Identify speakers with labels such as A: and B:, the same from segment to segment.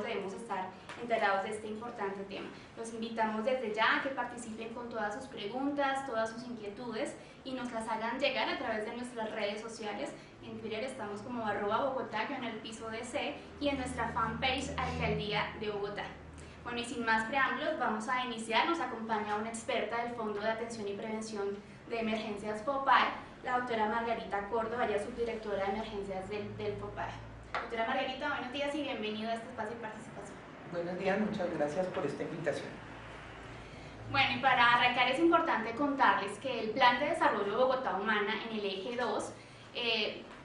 A: debemos estar enterados de este importante tema. Los invitamos desde ya a que participen con todas sus preguntas, todas sus inquietudes y nos las hagan llegar a través de nuestras redes sociales. En Twitter estamos como @Bogotá_DC y en nuestra fanpage Alcaldía de Bogotá. Bueno, y sin más preámbulos, vamos a iniciar. Nos acompaña una experta del Fondo de Atención y Prevención de Emergencias FOPAE, la doctora Margarita Córdoba, ella es subdirectora de emergencias del FOPAE. Doctora Margarita, buenos días y bienvenida a este espacio de participación.
B: Buenos días, muchas gracias por esta invitación.
A: Bueno, y para arrancar es importante contarles que el Plan de Desarrollo Bogotá Humana en el eje 2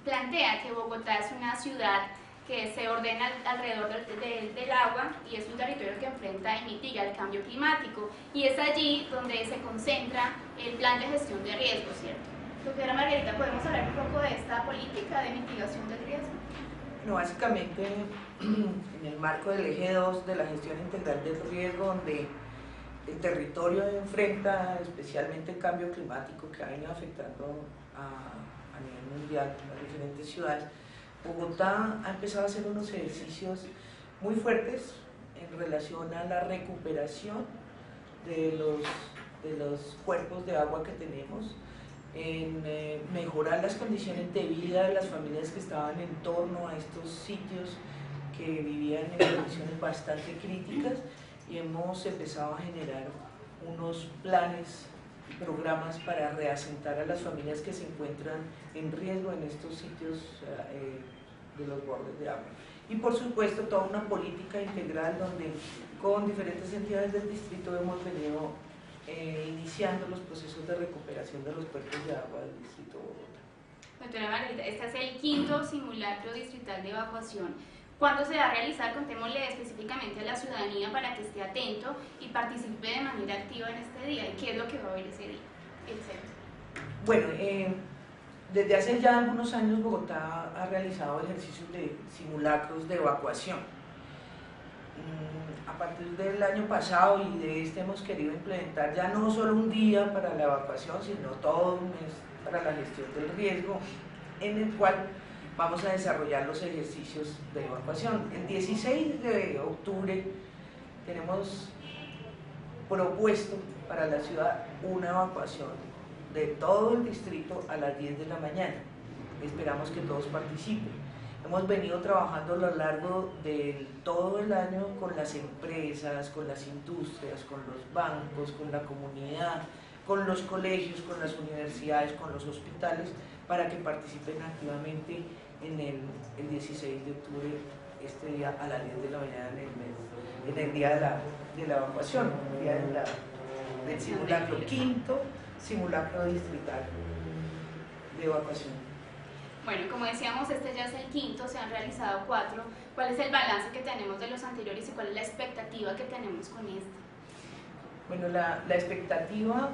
A: plantea que Bogotá es una ciudad que se ordena alrededor del agua y es un territorio que enfrenta y mitiga el cambio climático, y es allí donde se concentra el plan de gestión de riesgos, ¿cierto? Doctora Margarita, ¿podemos hablar un poco de esta política de mitigación del riesgo?
B: Bueno, básicamente en el marco del eje 2 de la gestión integral del riesgo, donde el territorio enfrenta especialmente el cambio climático que ha venido afectando a nivel mundial en las diferentes ciudades, Bogotá ha empezado a hacer unos ejercicios muy fuertes en relación a la recuperación de los cuerpos de agua que tenemos, en mejorar las condiciones de vida de las familias que estaban en torno a estos sitios que vivían en condiciones bastante críticas, y hemos empezado a generar unos planes y programas para reasentar a las familias que se encuentran en riesgo en estos sitios de los bordes de agua. Y por supuesto toda una política integral donde con diferentes entidades del distrito hemos venido iniciando los procesos de recuperación de los cuerpos de agua del distrito de Bogotá.
A: Doctora Margarita, este es el 5º simulacro distrital de evacuación. ¿Cuándo se va a realizar? Contémosle específicamente a la ciudadanía para que esté atento y participe de manera activa en este día. ¿Y qué es lo que va a haber ese día?
B: Bueno, desde hace ya algunos años Bogotá ha realizado ejercicios de simulacros de evacuación. A partir del año pasado y de este hemos querido implementar ya no solo un día para la evacuación, sino todo un mes para la gestión del riesgo, en el cual vamos a desarrollar los ejercicios de evacuación. El 16 de octubre tenemos propuesto para la ciudad una evacuación de todo el distrito a las 10 de la mañana. Esperamos que todos participen. Hemos venido trabajando a lo largo de todo el año con las empresas, con las industrias, con los bancos, con la comunidad, con los colegios, con las universidades, con los hospitales, para que participen activamente en el 16 de octubre, este día a las 10 de la mañana, en el día de la evacuación, el día del simulacro, 5º simulacro distrital de evacuación.
A: Bueno, como decíamos, este ya es el 5º, se han realizado 4. ¿Cuál es el balance que tenemos de los anteriores y cuál es la expectativa que tenemos con este?
B: Bueno, la expectativa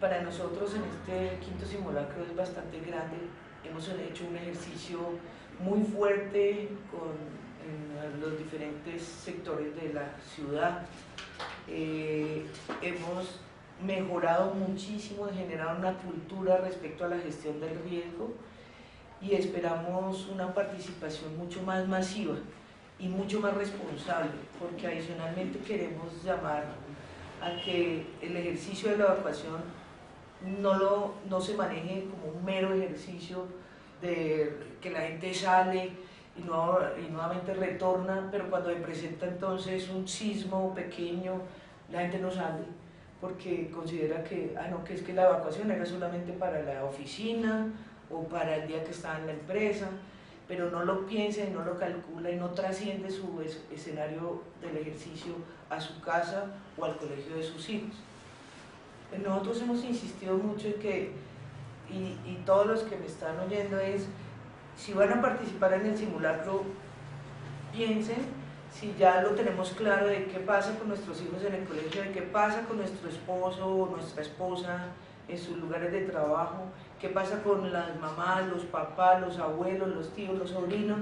B: para nosotros en este 5º simulacro es bastante grande. Hemos hecho un ejercicio muy fuerte en los diferentes sectores de la ciudad. Hemos mejorado muchísimo, generado una cultura respecto a la gestión del riesgo, y esperamos una participación mucho más masiva y mucho más responsable, porque adicionalmente queremos llamar a que el ejercicio de la evacuación no se maneje como un mero ejercicio de que la gente sale y nuevamente retorna, pero cuando se presenta entonces un sismo pequeño, la gente no sale porque considera que, que es que la evacuación era solamente para la oficina o para el día que estaba en la empresa, pero no lo piensa y no lo calcula y no trasciende su escenario del ejercicio a su casa o al colegio de sus hijos. Nosotros hemos insistido mucho en que, y todos los que me están oyendo, es, si van a participar en el simulacro, piensen si ya lo tenemos claro de qué pasa con nuestros hijos en el colegio, de qué pasa con nuestro esposo o nuestra esposa en sus lugares de trabajo, qué pasa con las mamás, los papás, los abuelos, los tíos, los sobrinos,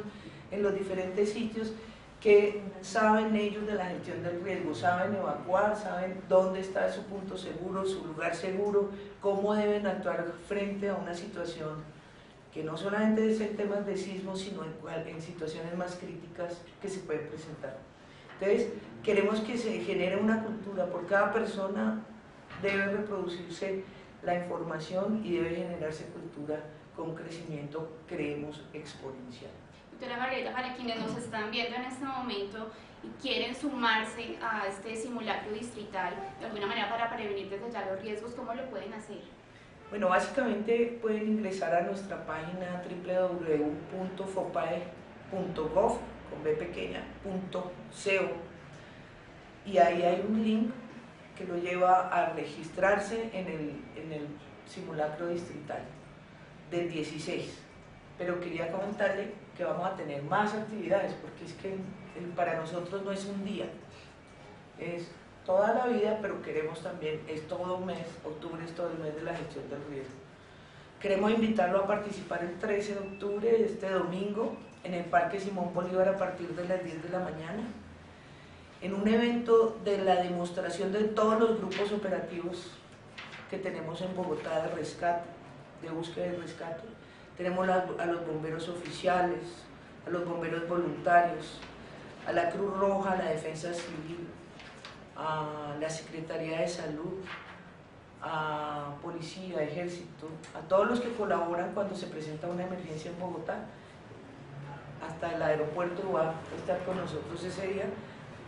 B: en los diferentes sitios, que saben ellos de la gestión del riesgo, saben evacuar, saben dónde está su punto seguro, su lugar seguro, cómo deben actuar frente a una situación que no solamente es en temas de sismo, sino en situaciones más críticas que se pueden presentar. Entonces, queremos que se genere una cultura, por cada persona debe reproducirse la información y debe generarse cultura con crecimiento, creemos, exponencial.
A: Doctora Margarita, para quienes nos están viendo en este momento y quieren sumarse a este simulacro distrital, de alguna manera para prevenir desde ya los riesgos, ¿cómo lo pueden hacer?
B: Bueno, básicamente pueden ingresar a nuestra página www.fopae.gov.co y ahí hay un link que lo lleva a registrarse en el simulacro distrital del 16. Pero quería comentarle que vamos a tener más actividades, porque es que para nosotros no es un día, es toda la vida, pero queremos también, es todo un mes, octubre es todo el mes de la gestión del riesgo. Queremos invitarlo a participar el 13 de octubre, este domingo, en el Parque Simón Bolívar a partir de las 10 de la mañana, en un evento de la demostración de todos los grupos operativos que tenemos en Bogotá de rescate, de búsqueda y rescate. Tenemos a los bomberos oficiales, a los bomberos voluntarios, a la Cruz Roja, a la Defensa Civil, a la Secretaría de Salud, a Policía, Ejército, a todos los que colaboran cuando se presenta una emergencia en Bogotá. Hasta el aeropuerto va a estar con nosotros ese día,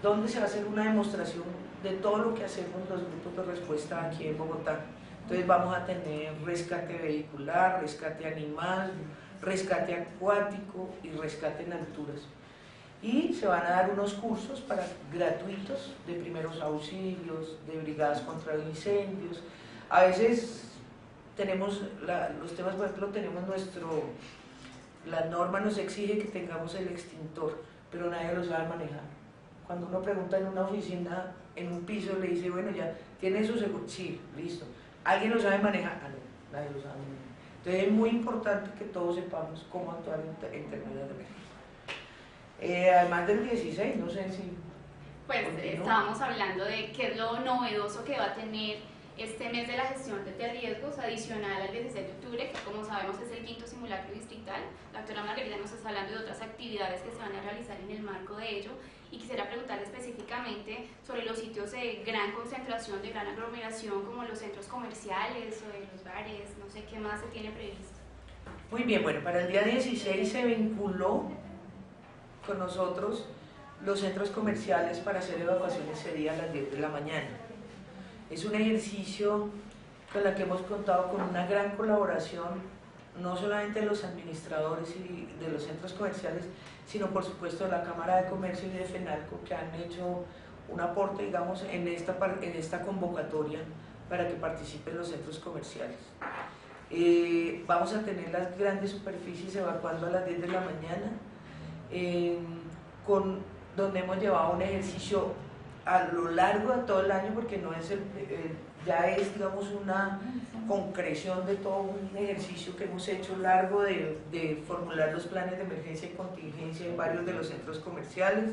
B: donde se va a hacer una demostración de todo lo que hacemos los grupos de respuesta aquí en Bogotá. Entonces vamos a tener rescate vehicular, rescate animal, rescate acuático y rescate en alturas. Y se van a dar unos cursos gratuitos de primeros auxilios, de brigadas contra incendios. A veces tenemos los temas, por ejemplo, la norma nos exige que tengamos el extintor, pero nadie lo sabe manejar. Cuando uno pregunta en una oficina, en un piso, le dice, bueno, ya, ¿tiene su seguro? Sí, listo. ¿Alguien lo sabe manejar? Ah, no, nadie lo sabe manejar. Entonces es muy importante que todos sepamos cómo actuar en términos de emergencia. Además del 16, no sé si...
A: Pues estábamos hablando de qué es lo novedoso que va a tener este mes de la gestión de riesgos, adicional al 16 de octubre, que como sabemos es el 5º simulacro distrital. La doctora Margarita nos está hablando de otras actividades que se van a realizar en el marco de ello, y quisiera preguntarle específicamente sobre los sitios de gran concentración, de gran aglomeración, como los centros comerciales o de los bares, no sé qué más se tiene previsto.
B: Muy bien, bueno, para el día 16 se vinculó con nosotros los centros comerciales para hacer evacuación ese día a las 10 de la mañana. Es un ejercicio con el que hemos contado con una gran colaboración, no solamente de los administradores y de los centros comerciales, sino por supuesto de la Cámara de Comercio y de FENALCO, que han hecho un aporte, digamos, en esta convocatoria para que participen los centros comerciales. Vamos a tener las grandes superficies evacuando a las 10 de la mañana, donde hemos llevado un ejercicio a lo largo de todo el año, porque no es ya es, digamos, una concreción de todo un ejercicio que hemos hecho largo de formular los planes de emergencia y contingencia en varios de los centros comerciales.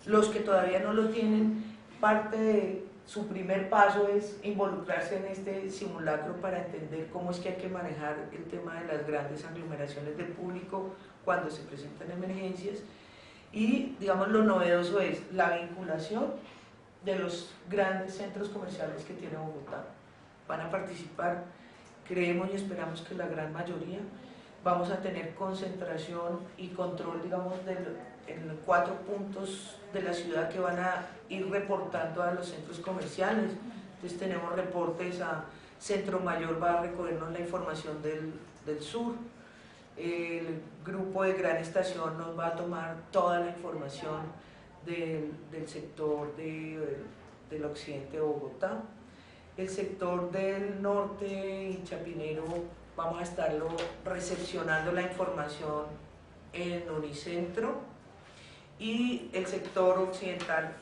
B: Los que todavía no lo tienen, parte de su primer paso es involucrarse en este simulacro para entender cómo es que hay que manejar el tema de las grandes aglomeraciones de público cuando se presentan emergencias. Y, digamos, lo novedoso es la vinculación de los grandes centros comerciales que tiene Bogotá. Van a participar, creemos y esperamos que la gran mayoría. Vamos a tener concentración y control, digamos, en 4 puntos de la ciudad que van a ir reportando a los centros comerciales. Entonces tenemos reportes a Centro Mayor, va a recogernos la información del sur. El grupo de Gran Estación nos va a tomar toda la información del sector del occidente de Bogotá. El sector del norte y Chapinero vamos a estarlo recepcionando la información en Unicentro, y el sector occidental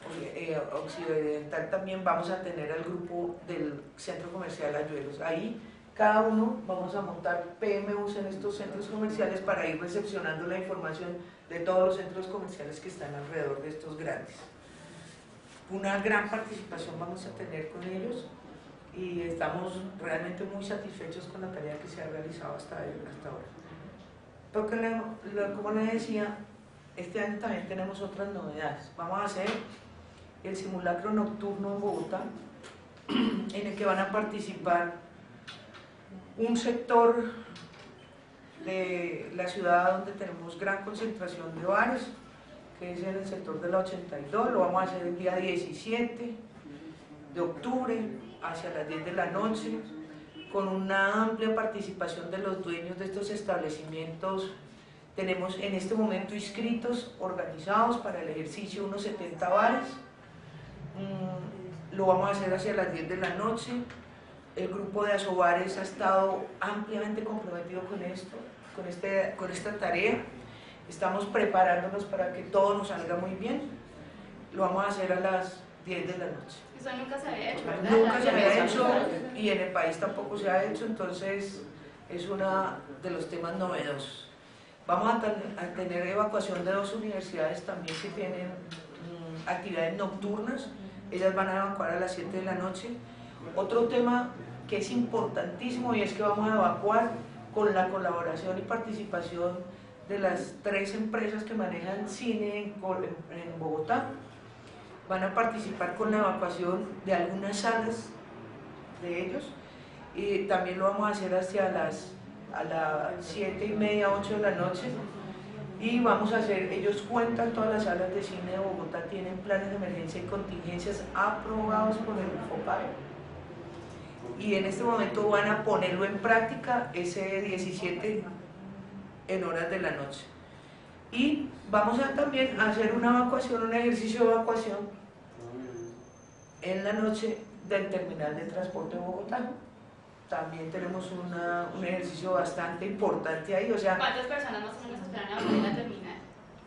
B: también vamos a tener al grupo del Centro Comercial Ayuelos. Ahí cada uno vamos a montar PMUs en estos centros comerciales para ir recepcionando la información de todos los centros comerciales que están alrededor de estos grandes. Una gran participación vamos a tener con ellos y estamos realmente muy satisfechos con la tarea que se ha realizado hasta ahora. Porque como les decía, este año también tenemos otras novedades. Vamos a hacer el simulacro nocturno en Bogotá, en el que van a participar un sector de la ciudad donde tenemos gran concentración de bares, que es en el sector de la 82, lo vamos a hacer el día 17 de octubre, hacia las 10 de la noche, con una amplia participación de los dueños de estos establecimientos. Tenemos en este momento inscritos, organizados para el ejercicio, unos 70 bares. Lo vamos a hacer hacia las 10 de la noche. El grupo de Asobares ha estado ampliamente comprometido con esto, con esta tarea. Estamos preparándonos para que todo nos salga muy bien. Lo vamos a hacer a las 10 de la noche.
A: Eso nunca se había hecho, ¿verdad?
B: Nunca se había hecho y en el país tampoco se ha hecho, entonces es uno de los temas novedosos. Vamos a tener evacuación de 2 universidades también que tienen actividades nocturnas. Ellas van a evacuar a las 7 de la noche. Otro tema que es importantísimo y es que vamos a evacuar con la colaboración y participación de las 3 empresas que manejan cine en Bogotá. Van a participar con la evacuación de algunas salas de ellos y también lo vamos a hacer hacia las 7:30, 8 de la noche, y vamos a hacer, ellos cuentan, todas las salas de cine de Bogotá tienen planes de emergencia y contingencias aprobados por el FOPAE, y en este momento van a ponerlo en práctica ese 17 en horas de la noche. Y vamos a también hacer una evacuación, un ejercicio de evacuación en la noche del terminal de transporte de Bogotá. También tenemos un ejercicio bastante importante ahí, o sea...
A: ¿Cuántas personas más o menos esperan a volver a la terminal?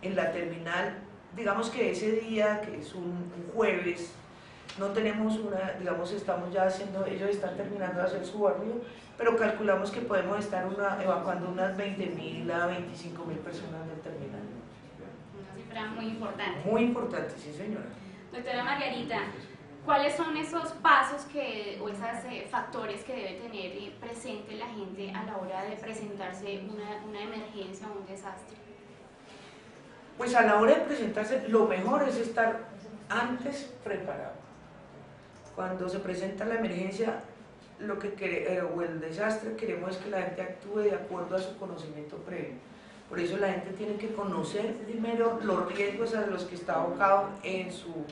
B: En la terminal, digamos que ese día, que es un jueves, no tenemos digamos, estamos ya haciendo, ellos están terminando de hacer su barrio, pero calculamos que podemos estar evacuando unas 20.000 a 25.000 personas del terminal.
A: Una cifra muy importante.
B: Muy importante, sí señora.
A: Doctora Margarita, ¿cuáles son esos pasos o esos factores que debe tener presente la gente a la hora de presentarse una emergencia o un desastre?
B: Pues a la hora de presentarse, lo mejor es estar antes preparado. Cuando se presenta la emergencia o el desastre, queremos es que la gente actúe de acuerdo a su conocimiento previo. Por eso la gente tiene que conocer primero los riesgos a los que está abocado en su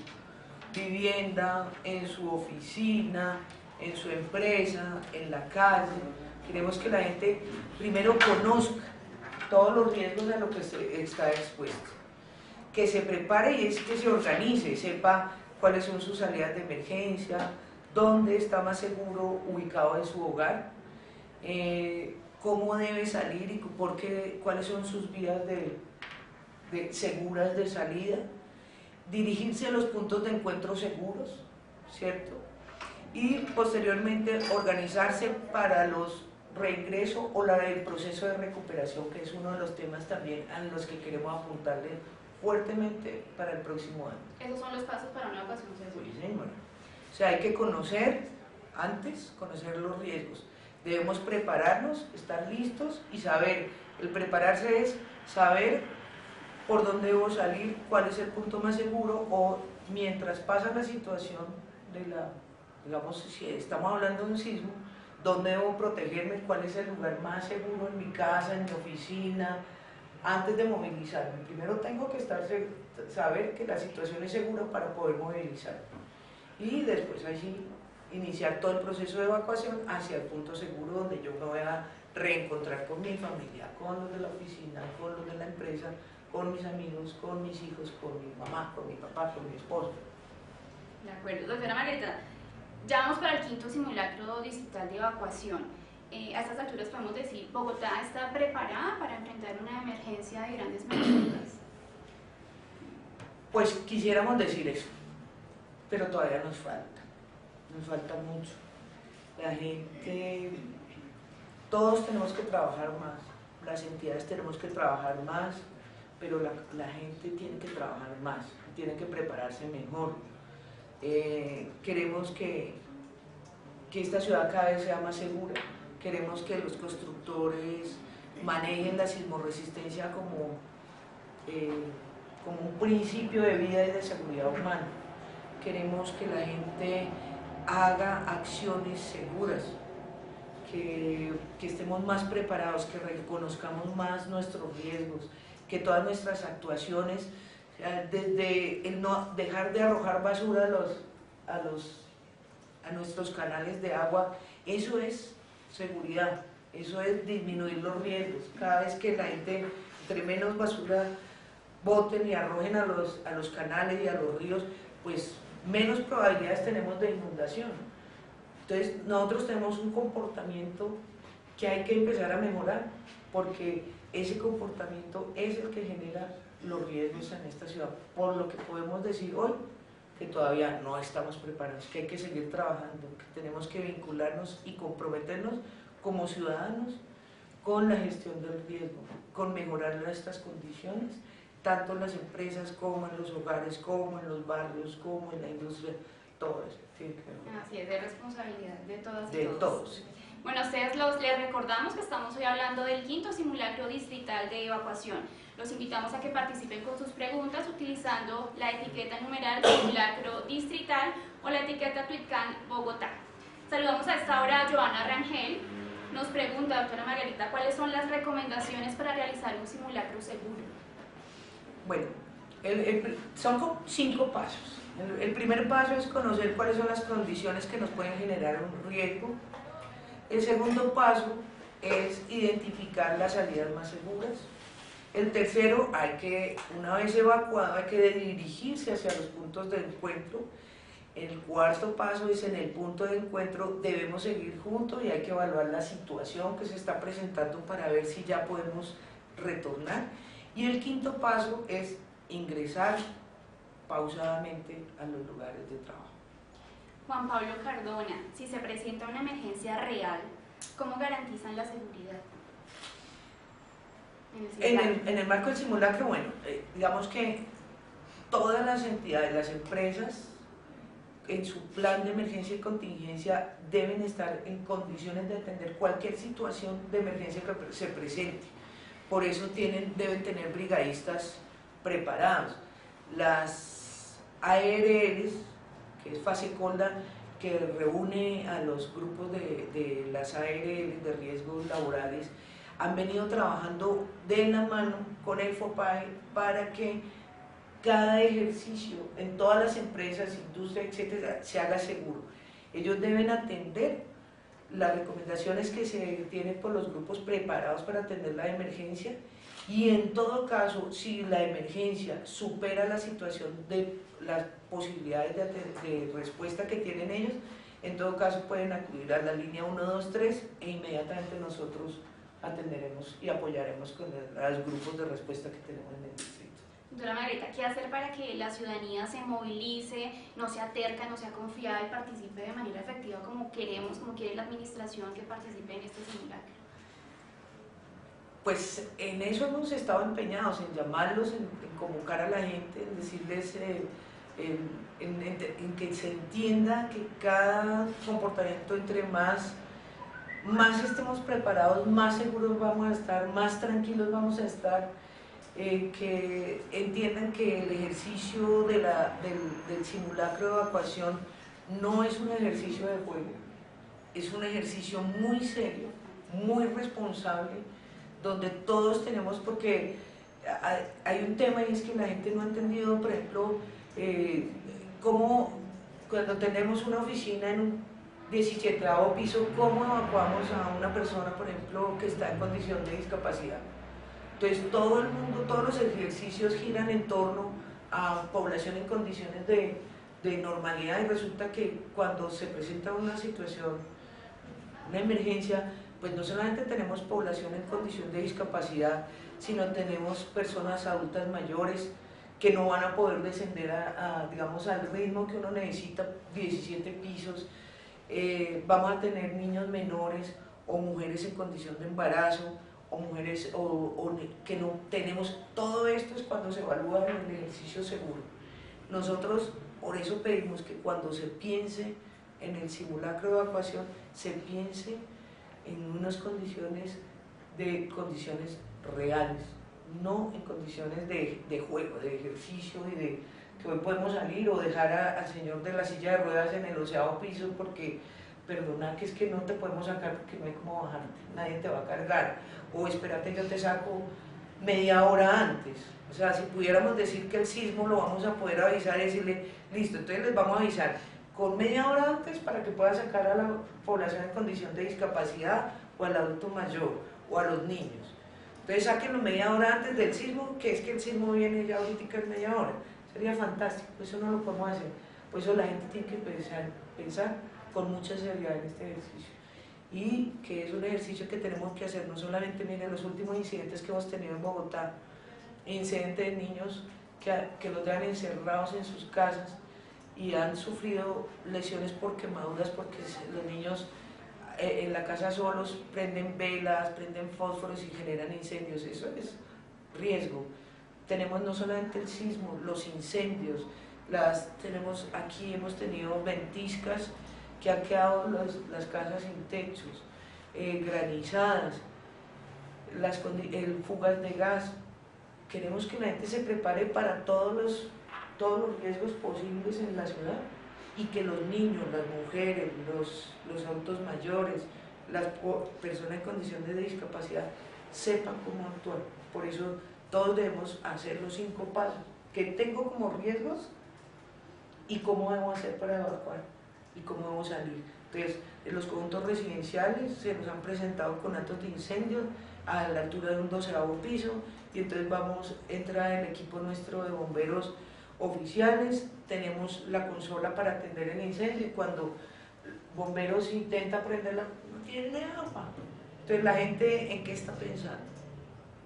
B: vivienda, en su oficina, en su empresa, en la calle. Queremos que la gente primero conozca todos los riesgos a los que está expuesto, que se prepare y es que se organice, sepa cuáles son sus salidas de emergencia, dónde está más seguro ubicado en su hogar, cómo debe salir y cuáles son sus vías seguras de salida, dirigirse a los puntos de encuentro seguros, ¿cierto? Y posteriormente organizarse para los reingresos o el proceso de recuperación, que es uno de los temas también a los que queremos apuntarle fuertemente para el próximo año.
A: Esos son los pasos para una evacuación segura.
B: Sí, señora. O sea, hay que conocer los riesgos. Debemos prepararnos, estar listos y saber. El prepararse es saber por dónde debo salir, cuál es el punto más seguro, o mientras pasa la situación digamos, si estamos hablando de un sismo, dónde debo protegerme, cuál es el lugar más seguro en mi casa, en mi oficina, antes de movilizarme. Primero tengo que saber que la situación es segura para poder movilizarme. Y después allí iniciar todo el proceso de evacuación hacia el punto seguro donde yo me voy a reencontrar con mi familia, con los de la oficina, con los de la empresa, con mis amigos, con mis hijos, con mi mamá, con mi papá, con mi esposo.
A: De acuerdo, doctora Margarita, ya vamos para el 5º simulacro distrital de evacuación. A estas alturas podemos decir, ¿Bogotá está preparada para enfrentar una emergencia de grandes magnitudes?
B: Pues quisiéramos decir eso, pero todavía nos falta mucho. La gente, todos tenemos que trabajar más, las entidades tenemos que trabajar más, pero la gente tiene que trabajar más, tiene que prepararse mejor. Queremos que esta ciudad cada vez sea más segura, queremos que los constructores, manejen la sismorresistencia como un principio de vida y de seguridad humana. Queremos que la gente haga acciones seguras, que estemos más preparados, que reconozcamos más nuestros riesgos, que todas nuestras actuaciones, desde el no dejar de arrojar basura a nuestros canales de agua, eso es seguridad, eso es disminuir los riesgos. Cada vez que la gente, entre menos basura boten y arrojen a los canales y a los ríos, pues menos probabilidades tenemos de inundación. Entonces nosotros tenemos un comportamiento que hay que empezar a mejorar, porque ese comportamiento es el que genera los riesgos en esta ciudad, por lo que podemos decir hoy que todavía no estamos preparados, que hay que seguir trabajando, que tenemos que vincularnos y comprometernos como ciudadanos con la gestión del riesgo, con mejorar estas condiciones, tanto en las empresas como en los hogares, como en los barrios, como en la industria, todo eso tiene que ver.
A: Así es, de responsabilidad de todas y
B: de
A: todos.
B: todos.
A: Bueno, a ustedes les recordamos que estamos hoy hablando del 5º simulacro distrital de evacuación. Los invitamos a que participen con sus preguntas utilizando la etiqueta numeral simulacro distrital o la etiqueta Tuitcan Bogotá. Saludamos a esta hora a Joana Rangel. Nos pregunta, doctora Margarita, ¿cuáles son las recomendaciones para realizar un simulacro seguro?
B: Bueno, son 5 pasos. El primer paso es conocer cuáles son las condiciones que nos pueden generar un riesgo. El segundo paso es identificar las salidas más seguras. El tercero, una vez evacuado, hay que dirigirse hacia los puntos de encuentro. El cuarto paso es, en el punto de encuentro debemos seguir juntos y hay que evaluar la situación que se está presentando para ver si ya podemos retornar. Y el quinto paso es ingresar pausadamente a los lugares de trabajo.
A: Juan Pablo Cardona, si se presenta una emergencia real, ¿cómo garantizan la seguridad?
B: En el marco del simulacro, bueno, digamos que todas las entidades, las empresas, en su plan de emergencia y contingencia deben estar en condiciones de atender cualquier situación de emergencia que se presente. Por eso deben tener brigadistas preparados. Las ARLs, que es FASECOLDA, que reúne a los grupos de las ARLs de riesgos laborales, han venido trabajando de la mano con el FOPAE para que cada ejercicio en todas las empresas, industria, etcétera, se haga seguro. Ellos deben atender las recomendaciones que se tienen por los grupos preparados para atender la emergencia, y en todo caso, si la emergencia supera la situación de las posibilidades de respuesta que tienen ellos, en todo caso pueden acudir a la línea 123 e inmediatamente nosotros atenderemos y apoyaremos con los grupos de respuesta que tenemos en el distrito.
A: Doctora Margarita, ¿qué hacer para que la ciudadanía se movilice, no sea terca, no sea confiada y participe de manera efectiva como queremos, como quiere la administración que participe en este simulacro?
B: Pues en eso hemos estado empeñados, en llamarlos, en convocar a la gente, en decirles, en que se entienda que cada comportamiento, entre más estemos preparados, más seguros vamos a estar, más tranquilos vamos a estar, que entiendan que el ejercicio del simulacro de evacuación no es un ejercicio de juego, es un ejercicio muy serio, muy responsable, donde todos tenemos, porque hay un tema y es que la gente no ha entendido, por ejemplo, cómo cuando tenemos una oficina en un 17º piso, cómo evacuamos a una persona, por ejemplo, que está en condición de discapacidad. Entonces todo el mundo, todos los ejercicios giran en torno a población en condiciones de normalidad, y resulta que cuando se presenta una situación, una emergencia, pues no solamente tenemos población en condición de discapacidad, sino tenemos personas adultas mayores que no van a poder descender digamos, al ritmo que uno necesita, 17 pisos, vamos a tener niños menores o mujeres en condición de embarazo, o mujeres que no tenemos. Todo esto es cuando se evalúa en el ejercicio seguro. Nosotros por eso pedimos que cuando se piense en el simulacro de evacuación, se piense en unas condiciones de condiciones reales, no en condiciones de juego, de ejercicio y de que hoy podemos salir o dejar al señor de la silla de ruedas en el 11º piso porque, perdona, que es que no te podemos sacar porque no hay cómo bajarte, nadie te va a cargar, o espérate yo te saco media hora antes. O sea, si pudiéramos decir que el sismo lo vamos a poder avisar y decirle, listo, entonces les vamos a avisar con media hora antes para que pueda sacar a la población en condición de discapacidad o al adulto mayor o a los niños. Entonces sáquenlo media hora antes del sismo, que es que el sismo viene ya ahorita en media hora. Sería fantástico, eso no lo podemos hacer. Por eso la gente tiene que pensar con mucha seriedad en este ejercicio. Y que es un ejercicio que tenemos que hacer, no solamente, miren, los últimos incidentes que hemos tenido en Bogotá, incidentes de niños que los dejan encerrados en sus casas y han sufrido lesiones por quemaduras porque los niños en la casa solos prenden velas, prenden fósforos y generan incendios. Eso es riesgo. Tenemos no solamente el sismo, los incendios, tenemos aquí, hemos tenido ventiscas que han quedado las casas sin techos, granizadas, fugas de gas. Queremos que la gente se prepare para todos los riesgos posibles en la ciudad y que los niños, las mujeres, los adultos mayores, las personas en condición de discapacidad sepan cómo actuar. Por eso todos debemos hacer los 5 pasos que tengo como riesgos y cómo debemos hacer para evacuar y cómo debemos salir. Entonces, en los conjuntos residenciales se nos han presentado con actos de incendio a la altura de un 12º piso y entonces entra el equipo nuestro de bomberos oficiales, tenemos la consola para atender el incendio y cuando bomberos intenta prenderla, no tiene agua. Entonces la gente, ¿en qué está pensando?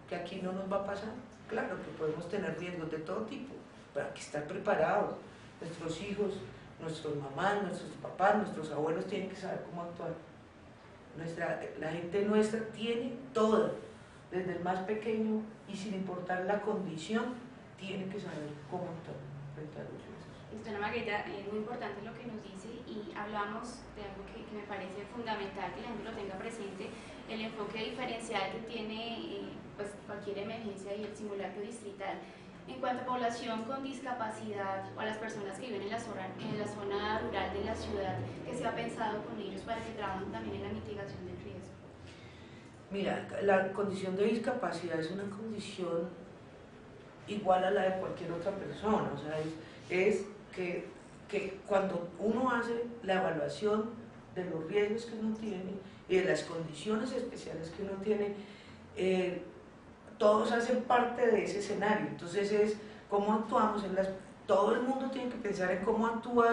B: ¿Que aquí no nos va a pasar? Claro que podemos tener riesgos de todo tipo, pero hay que estar preparados. Nuestros hijos, nuestros mamás, nuestros papás, nuestros abuelos tienen que saber cómo actuar. La gente nuestra tiene toda, desde el más pequeño y sin importar la condición, tiene que saber cómo actuar frente a los riesgos.
A: Ana Margarita, es muy importante lo que nos dice y hablamos de algo que me parece fundamental que la gente lo tenga presente, el enfoque diferencial que tiene pues, cualquier emergencia y el simulacro distrital. En cuanto a población con discapacidad o a las personas que viven en la zona rural de la ciudad, ¿qué se ha pensado con ellos para que trabajen también en la mitigación del riesgo?
B: Mira, la condición de discapacidad es una condición igual a la de cualquier otra persona, o sea, es que cuando uno hace la evaluación de los riesgos que uno tiene y de las condiciones especiales que uno tiene, todos hacen parte de ese escenario. Entonces es cómo actuamos, todo el mundo tiene que pensar en cómo actúa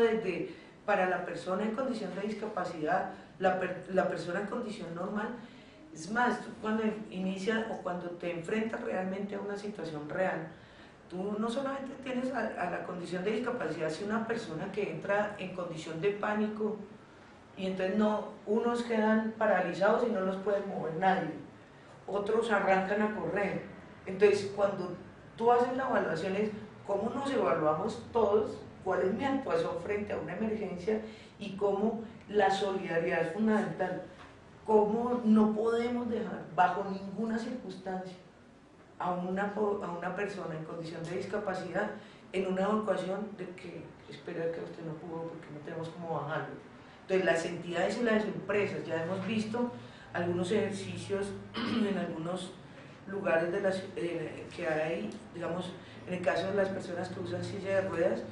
B: para la persona en condición de discapacidad, la persona en condición normal. Es más, tú cuando inicias o cuando te enfrentas realmente a una situación real, tú no solamente tienes a la condición de discapacidad, sino una persona que entra en condición de pánico y entonces unos quedan paralizados y no los puede mover nadie, otros arrancan a correr. Entonces cuando tú haces la evaluación es cómo nos evaluamos todos, cuál es mi actuación frente a una emergencia y cómo la solidaridad es fundamental, cómo no podemos dejar bajo ninguna circunstancia a una persona en condición de discapacidad en una evacuación de que espera que usted no pudo porque no tenemos cómo bajarlo. Entonces las entidades y las empresas, ya hemos visto algunos ejercicios en algunos lugares que hay, digamos, en el caso de las personas que usan silla de ruedas,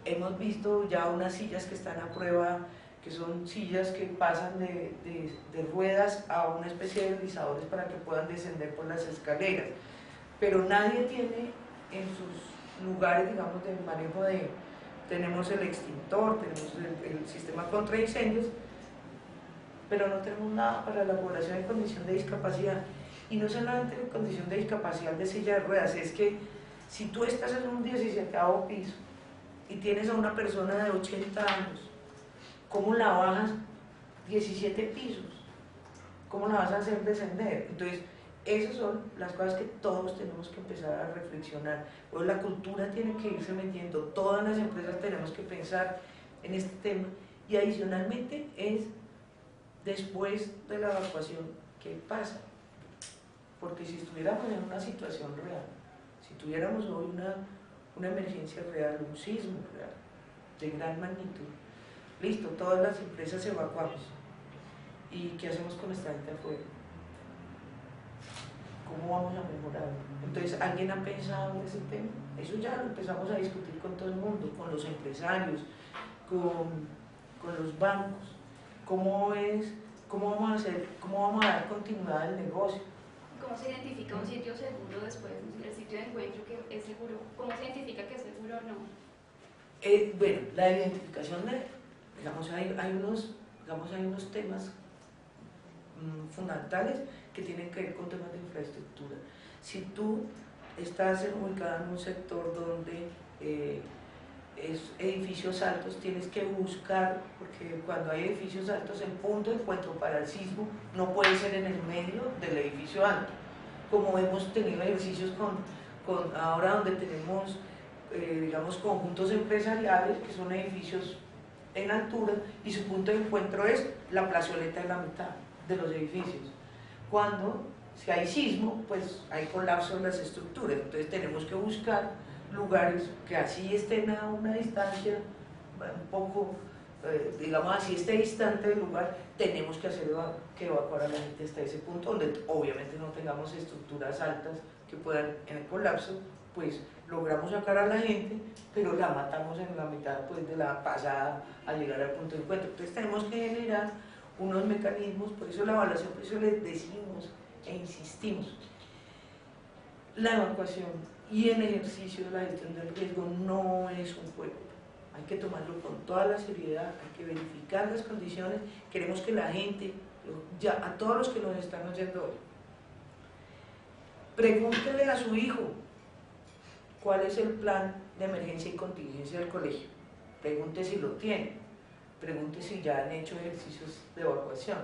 B: hemos visto ya unas sillas que están a prueba, que son sillas que pasan de ruedas a una especie de deslizadores para que puedan descender por las escaleras, pero nadie tiene en sus lugares, digamos, de manejo tenemos el extintor, tenemos el sistema contra incendios, pero no tenemos nada para la población en condición de discapacidad. Y no solamente en condición de discapacidad de silla de ruedas, es que si tú estás en un 17º piso y tienes a una persona de 80 años, ¿cómo la bajas 17 pisos? ¿Cómo la vas a hacer descender? Entonces, esas son las cosas que todos tenemos que empezar a reflexionar. Pues la cultura tiene que irse metiendo, todas las empresas tenemos que pensar en este tema y adicionalmente es después de la evacuación, ¿qué pasa? porque si estuviéramos en una situación real, si tuviéramos hoy una emergencia real, un sismo real, de gran magnitud, listo, todas las empresas evacuamos, ¿y qué hacemos con esta gente afuera? ¿Cómo vamos a mejorar? Entonces, ¿alguien ha pensado en ese tema? Eso ya lo empezamos a discutir con todo el mundo, con los empresarios, con los bancos. ¿Cómo vamos a hacer, cómo vamos a dar continuidad al negocio?
A: ¿Cómo se identifica un sitio seguro después? El sitio de encuentro que es seguro, ¿cómo se identifica que es seguro o no?
B: Bueno, la identificación de, digamos, hay unos temas fundamentales que tienen que ver con temas de infraestructura. Si tú estás ubicado en un sector donde es edificios altos, tienes que buscar, porque cuando hay edificios altos el punto de encuentro para el sismo no puede ser en el medio del edificio alto, como hemos tenido ejercicios con ahora donde tenemos digamos conjuntos empresariales que son edificios en altura y su punto de encuentro es la plazoleta en la mitad de los edificios. Cuando si hay sismo, pues hay colapso en las estructuras, entonces tenemos que buscar lugares que así estén a una distancia un poco, digamos así esté distante del lugar, tenemos que evacuar a la gente hasta ese punto, donde obviamente no tengamos estructuras altas que puedan en el colapso, pues logramos sacar a la gente, pero la matamos en la mitad pues, de la pasada a llegar al punto de encuentro. Entonces tenemos que generar unos mecanismos, por eso la evaluación, por eso les decimos e insistimos, la evacuación y el ejercicio de la gestión del riesgo no es un juego, hay que tomarlo con toda la seriedad, hay que verificar las condiciones, queremos que la gente, ya a todos los que nos están oyendo hoy, pregúntele a su hijo cuál es el plan de emergencia y contingencia del colegio, pregunte si lo tiene, pregunte si ya han hecho ejercicios de evacuación.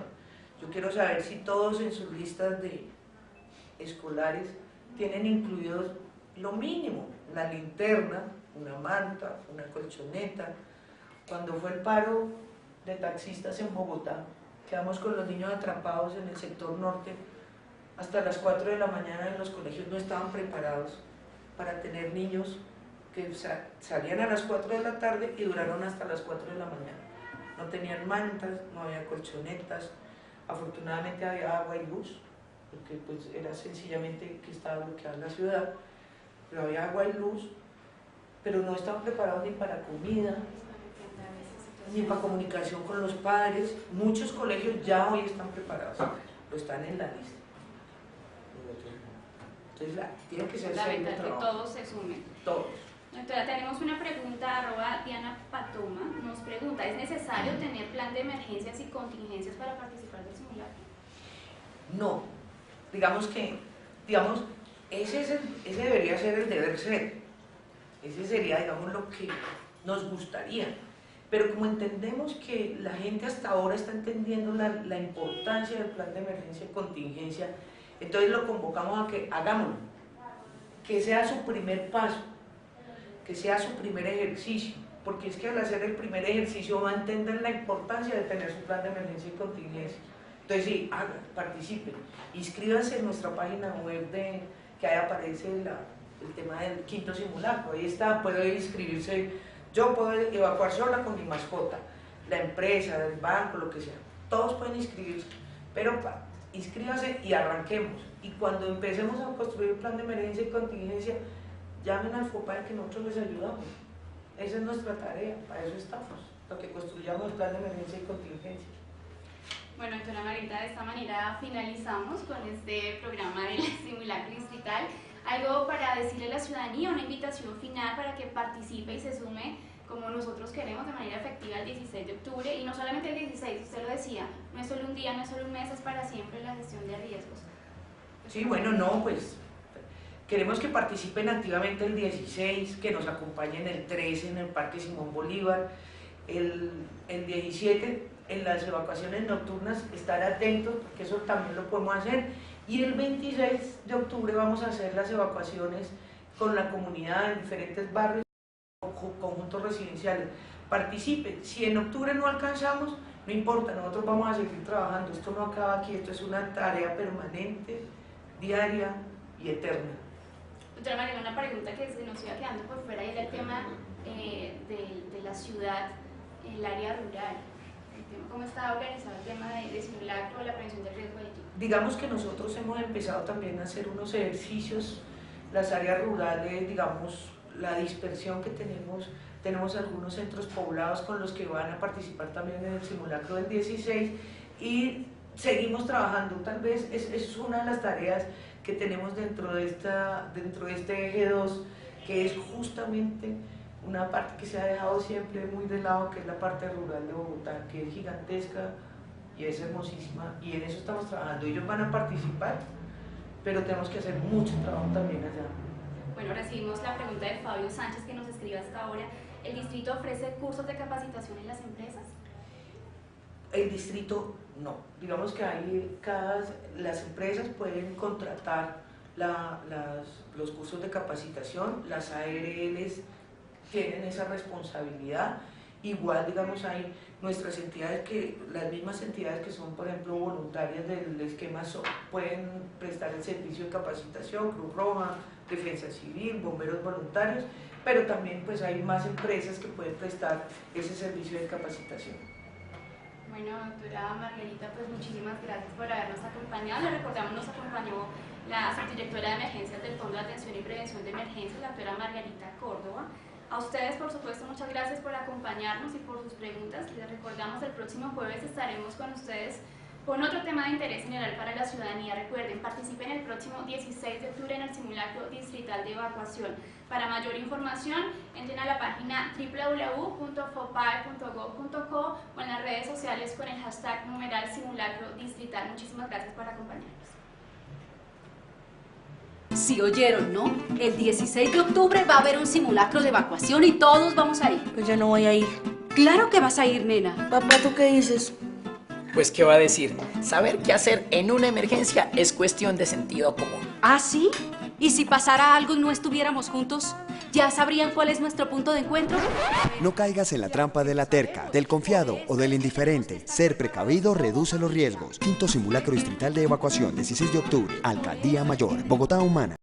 B: Yo quiero saber si todos en sus listas de escolares tienen incluidos lo mínimo, la linterna, una manta, una colchoneta. Cuando fue el paro de taxistas en Bogotá, quedamos con los niños atrapados en el sector norte, hasta las 4 de la mañana en los colegios no estaban preparados para tener niños que salían a las 4 de la tarde y duraron hasta las 4 de la mañana. No tenían mantas, no había colchonetas, afortunadamente había agua y luz, porque pues era sencillamente que estaba bloqueada la ciudad, pero había agua y luz, pero no estaban preparados ni para comida, ni para comunicación con los padres. Muchos colegios ya hoy están preparados, lo están en la lista. Entonces tiene que ser
A: fundamental que todos se sumen.
B: Todos.
A: Entonces tenemos una pregunta, @Diana Patoma, nos pregunta, ¿es necesario tener plan de emergencias y contingencias para participar del simulacro?
B: No, digamos, ese debería ser el deber ser, ese sería, digamos, lo que nos gustaría, pero como entendemos que la gente hasta ahora está entendiendo la importancia del plan de emergencia y contingencia, entonces lo convocamos a que hagámoslo, que sea su primer paso, que sea su primer ejercicio, porque es que al hacer el primer ejercicio va a entender la importancia de tener su plan de emergencia y contingencia. Entonces sí, hagan, participen, inscríbanse en nuestra página web que ahí aparece el tema del quinto simulacro, ahí está, puede inscribirse, yo puedo evacuar sola con mi mascota, la empresa, el banco, lo que sea, todos pueden inscribirse, pero inscríbanse y arranquemos, y cuando empecemos a construir un plan de emergencia y contingencia, llamen al FOPAE que nosotros les ayudamos, esa es nuestra tarea, para eso estamos, para que construyamos el plan de emergencia y contingencia.
A: Bueno, doctora Marita, de esta manera finalizamos con este programa del simulacro distrital. Algo para decirle a la ciudadanía, una invitación final para que participe y se sume como nosotros queremos de manera efectiva el 16 de octubre, y no solamente el 16, usted lo decía, no es solo un día, no es solo un mes, es para siempre la gestión de riesgos.
B: Sí, bueno, no, pues queremos que participen activamente el 16, que nos acompañen el 13 en el Parque Simón Bolívar, el 17 en las evacuaciones nocturnas, estar atentos, porque eso también lo podemos hacer, y el 26 de octubre vamos a hacer las evacuaciones con la comunidad en diferentes barrios o conjuntos residenciales. Participen, si en octubre no alcanzamos, no importa, nosotros vamos a seguir trabajando, esto no acaba aquí, esto es una tarea permanente diaria y eterna.
A: Doctora Mariela, una pregunta que se nos iba quedando por fuera y era el tema de la ciudad, el área rural. ¿Cómo está organizado el tema de simulacro, la prevención del riesgo allí?
B: Digamos que nosotros hemos empezado también a hacer unos ejercicios, las áreas rurales, digamos, la dispersión que tenemos algunos centros poblados con los que van a participar también en el simulacro del 16 y seguimos trabajando. Tal vez es una de las tareas que tenemos dentro de este eje 2, que es justamente una parte que se ha dejado siempre muy de lado, que es la parte rural de Bogotá, que es gigantesca y es hermosísima, y en eso estamos trabajando. Ellos van a participar, pero tenemos que hacer mucho trabajo también allá.
A: Bueno, recibimos la pregunta de Fabio Sánchez, que nos escribe hasta ahora. ¿El distrito ofrece cursos de capacitación en las empresas?
B: El distrito no. Digamos que las empresas pueden contratar los cursos de capacitación, las ARLs tienen esa responsabilidad. Igual, digamos, hay nuestras entidades, las mismas entidades que son, por ejemplo, voluntarias del esquema pueden prestar el servicio de capacitación, Cruz Roja, Defensa Civil, bomberos voluntarios, pero también pues hay más empresas que pueden prestar ese servicio de capacitación.
A: Bueno, doctora Margarita, pues muchísimas gracias por habernos acompañado. Le recordamos, nos acompañó la subdirectora de emergencias del Fondo de Atención y Prevención de Emergencias, la doctora Margarita Córdoba. A ustedes, por supuesto, muchas gracias por acompañarnos y por sus preguntas. Les recordamos, el próximo jueves estaremos con ustedes con otro tema de interés general para la ciudadanía. Recuerden, participen el próximo 16 de octubre en el simulacro distrital de evacuación. Para mayor información, entren a la página www.fopae.gov.co o en las redes sociales con el hashtag #simulacro distrital. Muchísimas gracias por acompañarnos.
C: Sí oyeron, ¿no? El 16 de octubre va a haber un simulacro de evacuación y todos vamos a ir.
D: Pues yo no voy a ir.
C: Claro que vas a ir, nena.
D: Papá, ¿tú qué dices?
E: Pues, ¿qué va a decir? Saber qué hacer en una emergencia es cuestión de sentido común.
C: ¿Ah, sí? ¿Y si pasara algo y no estuviéramos juntos? ¿Ya sabrían cuál es nuestro punto de encuentro?
F: No caigas en la trampa de la terca, del confiado o del indiferente. Ser precavido reduce los riesgos. Quinto simulacro distrital de evacuación, 16 de octubre. Alcaldía Mayor, Bogotá Humana.